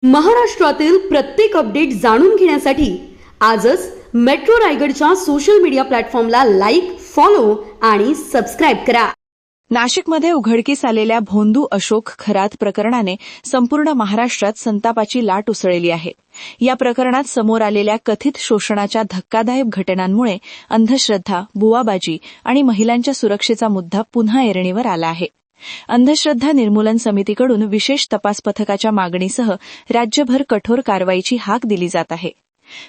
महाराष्ट्रातील प्रत्येक अपडेट जाणून घेण्यासाठी आजच मेट्रो रायगडच्या सोशल मीडिया प्लॅटफॉर्मला लाईक, फॉलो आणि सबस्क्राईब करा. नाशिकमध्ये उघडकीस आलेल्या भोंदू अशोक खरात प्रकरणाने संपूर्ण महाराष्ट्रात संतापाची लाट उसळली आहे. या प्रकरणात समोर आलेल्या कथित शोषणाच्या धक्कादायक घटनांमुळे अंधश्रद्धा, बुवाबाजी आणि महिलांच्या सुरक्षेचा मुद्दा पुन्हा ऐरणीवर आला आहे. अंधश्रद्धा निर्मूलन समितीकडून विशेष तपास पथकाच्या मागणीसह राज्यभर कठोर कारवाईची हाक दिली जात आहे.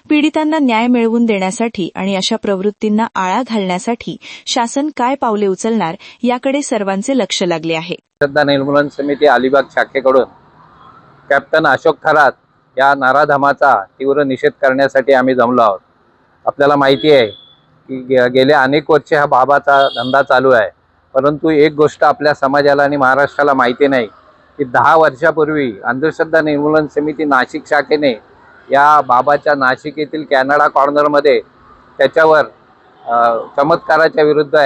पीडितांना न्याय मिळवून देण्यासाठी आणि अशा प्रवृत्तींना आळा घालण्यासाठी शासन काय पावले उचलणार याकडे सर्वांचे लक्ष लागले आहे. अंधश्रद्धा निर्मूलन समिती अलिबाग शाखेकडून कॅप्टन अशोक खरात या नराधमाचा तीव्र निषेध करण्यासाठी आम्ही जमलो आहोत. आपल्याला माहिती आहे की गेले अनेक वर्षे हा बाबाचा धंदा चालू आहे, परंतु एक गोष्ट आपल्या समाजाला आणि महाराष्ट्राला माहिती नाही की 10 वर्षापूर्वी अंधश्रद्धा निर्मूलन समिती नाशिक शाखेने या बाबाच्या नाशिक येथील कॅनडा कॉर्नरमध्ये त्याच्यावर चमत्काराच्या विरुद्ध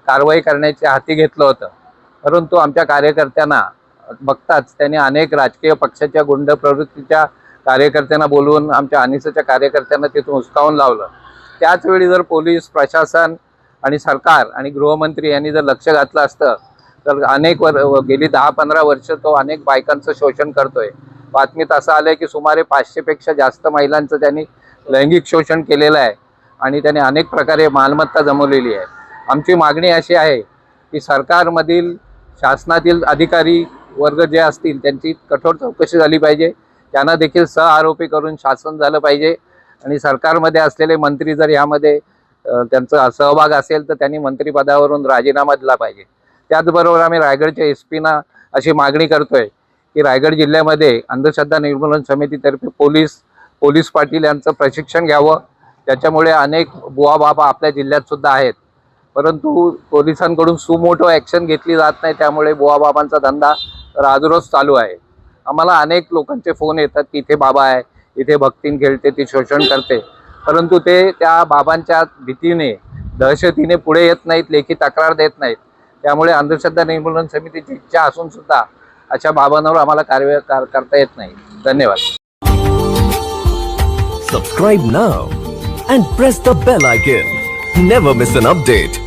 कारवाई करण्याचे हाती घेतलं होतं. परंतु आमच्या कार्यकर्त्यांना बघताच त्यांनी अनेक राजकीय पक्षाच्या गुंड प्रवृत्तीच्या कार्यकर्त्यांना बोलवून आमच्या अनिसच्या कार्यकर्त्यांना तिथून हुसकावून लावलं. त्याचवेळी जर पोलीस प्रशासन आणि सरकार आणि गृहमंत्री यांनी जर लक्ष घातलं असतं तर गेली 10-15 वर्ष तो अनेक बायकांचं शोषण करतोय. बातमीत असं आलंय की सुमारे 500 पेक्षा जास्त महिलांचं त्यांनी लैंगिक शोषण केलेलं आहे आणि त्यांनी अनेक प्रकारे मालमत्ता जमवलेली आहे. आमची मागणी अशी आहे की सरकारमधील शासनातील अधिकारी वर्ग जे असतील त्यांची कठोर चौकशी झाली पाहिजे. त्यांना देखील सहआरोपी करून शासन झालं पाहिजे आणि सरकारमध्ये असलेले मंत्री जर यामध्ये त्यांचा सहभाग असेल तर त्यांनी मंत्रिपदावरून राजीनामा दिला पाहिजे. त्याचबरोबर आम्ही रायगडच्या एसपीना अशी मागणी करतोय की रायगड जिल्ह्यामध्ये अंधश्रद्धा निर्मूलन समितीतर्फे पोलीस पाटील यांचं प्रशिक्षण घ्यावं. त्याच्यामुळे अनेक बुवा बाबा आपल्या जिल्ह्यात सुद्धा आहेत, परंतु पोलिसांकडून सुमोटो ॲक्शन घेतली जात नाही. त्यामुळे बुवा बाबांचा धंदा राजरोज चालू आहे. आम्हाला अनेक लोकांचे फोन येतात की इथे बाबा आहे, इथे भक्तीन खेळते, ती शोषण करते, परंतु ते त्या बाबांच्या भीतीने, दहशतीने पुढे येत नाहीत, लेखी तक्रार देत नाहीत. त्यामुळे अंधश्रद्धा निर्मूलन समितीची इच्छा असून सुद्धा अशा बाबांवर आम्हाला कारवाई करता येत नाही. धन्यवाद. Subscribe now and press the bell icon. Never miss an update.